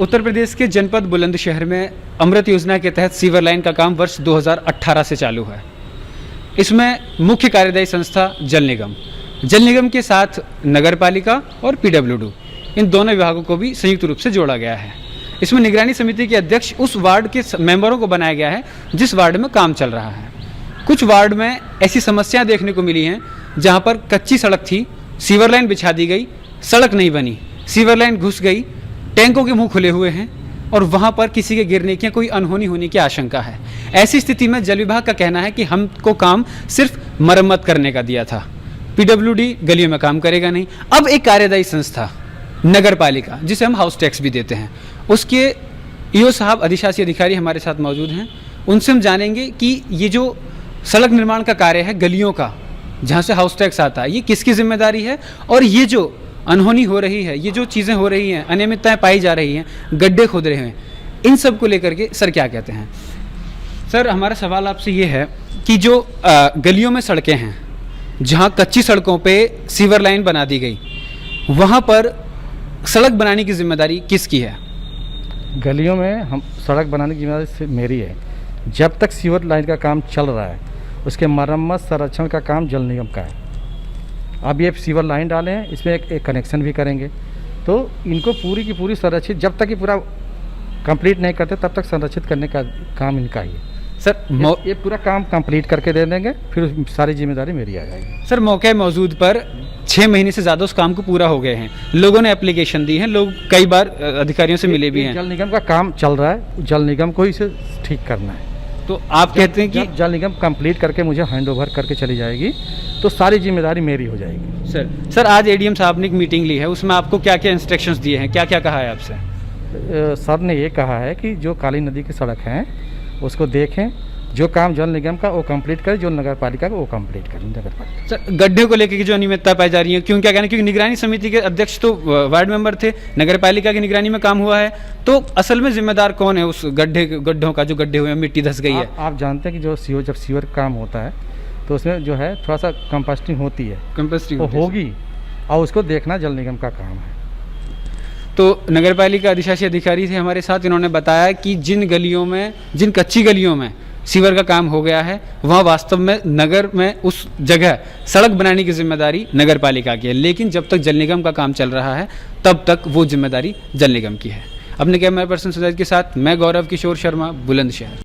उत्तर प्रदेश के जनपद बुलंदशहर में अमृत योजना के तहत सीवर लाइन का काम वर्ष 2018 से चालू है। इसमें मुख्य कार्यदायी संस्था जल निगम के साथ नगर पालिका और पीडब्ल्यूडी इन दोनों विभागों को भी संयुक्त रूप से जोड़ा गया है। इसमें निगरानी समिति के अध्यक्ष उस वार्ड के मेंबरों को बनाया गया है जिस वार्ड में काम चल रहा है। कुछ वार्ड में ऐसी समस्याएं देखने को मिली हैं जहां पर कच्ची सड़क थी, सीवर लाइन बिछा दी गई, सड़क नहीं बनी, सीवर लाइन घुस गई, टैंकों के मुंह खुले हुए हैं और वहां पर किसी के गिरने की कोई अनहोनी होने की आशंका है। ऐसी स्थिति में जल विभाग का कहना है कि हमको काम सिर्फ मरम्मत करने का दिया था, पीडब्ल्यूडी गलियों में काम करेगा नहीं। अब एक कार्यदायी संस्था नगर पालिका, जिसे हम हाउस टैक्स भी देते हैं, उसके ईओ साहब अधिशासी अधिकारी हमारे साथ मौजूद हैं। उनसे हम जानेंगे कि ये जो सड़क निर्माण का कार्य है गलियों का, जहाँ से हाउस टैक्स आता है, ये किसकी जिम्मेदारी है और ये जो अनहोनी हो रही है, ये जो चीज़ें हो रही हैं, अनियमितताएं पाई जा रही हैं, गड्ढे खोद रहे हैं, इन सब को लेकर के सर क्या कहते हैं। सर, हमारा सवाल आपसे ये है कि जो गलियों में सड़कें हैं, जहाँ कच्ची सड़कों पे सीवर लाइन बना दी गई, वहाँ पर सड़क बनाने की जिम्मेदारी किसकी है? गलियों में हम सड़क बनाने की जिम्मेदारी मेरी है। जब तक सीवर लाइन का काम चल रहा है उसके मरम्मत संरक्षण का काम जल निगम का है। अब ये सीवर लाइन डाले हैं, इसमें एक कनेक्शन भी करेंगे, तो इनको पूरी की पूरी संरक्षित, जब तक ये पूरा कंप्लीट नहीं करते तब तक संरक्षित करने का काम इनका ही है। सर, ये पूरा काम कंप्लीट करके दे देंगे, फिर सारी जिम्मेदारी मेरी आ जाएगी। सर, मौके मौजूद पर 6 महीने से ज़्यादा उस काम को पूरा हो गए हैं, लोगों ने एप्लीकेशन दी है, लोग कई बार अधिकारियों से मिले भी हैं। जल निगम का काम चल रहा है, जल निगम को इसे ठीक करना है। तो आप कहते हैं कि जल निगम कंप्लीट करके मुझे हैंड ओवर करके चली जाएगी तो सारी जिम्मेदारी मेरी हो जाएगी। सर आज एडीएम साहब ने एक मीटिंग ली है, उसमें आपको क्या क्या इंस्ट्रक्शंस दिए हैं, क्या क्या कहा है आपसे? सर ने ये कहा है कि जो काली नदी की सड़क है उसको देखें, जो काम जल निगम का वो कंप्लीट करें, जो नगर पालिका का वो कंप्लीट करें। नगर पालिका सर, गड्ढे को लेकर की जो अनियमितता पाई जा रही है, क्यों क्या कहना, क्योंकि निगरानी समिति के अध्यक्ष तो वार्ड मेंबर थे, नगर पालिका की निगरानी में काम हुआ है, तो असल में जिम्मेदार कौन है उस गड्ढों का, जो गड्ढे हुए हैं, मिट्टी धस गई है? आप जानते हैं कि जो जब सीवर काम होता है तो उसमें जो है थोड़ा सा कंपोस्टिंग होती है, कंपोस्टिंग होगी, और उसको देखना जल निगम का काम है। तो नगर पालिका अधिशासी अधिकारी थे हमारे साथ, इन्होंने बताया कि जिन गलियों में, जिन कच्ची गलियों में सीवर का काम हो गया है, वहाँ वास्तव में नगर में उस जगह सड़क बनाने की जिम्मेदारी नगर पालिका की है, लेकिन जब तक जल निगम का काम चल रहा है तब तक वो जिम्मेदारी जल निगम की है। अपने कैमरा पर्सन सुजात के साथ मैं गौरव किशोर शर्मा, बुलंदशहर।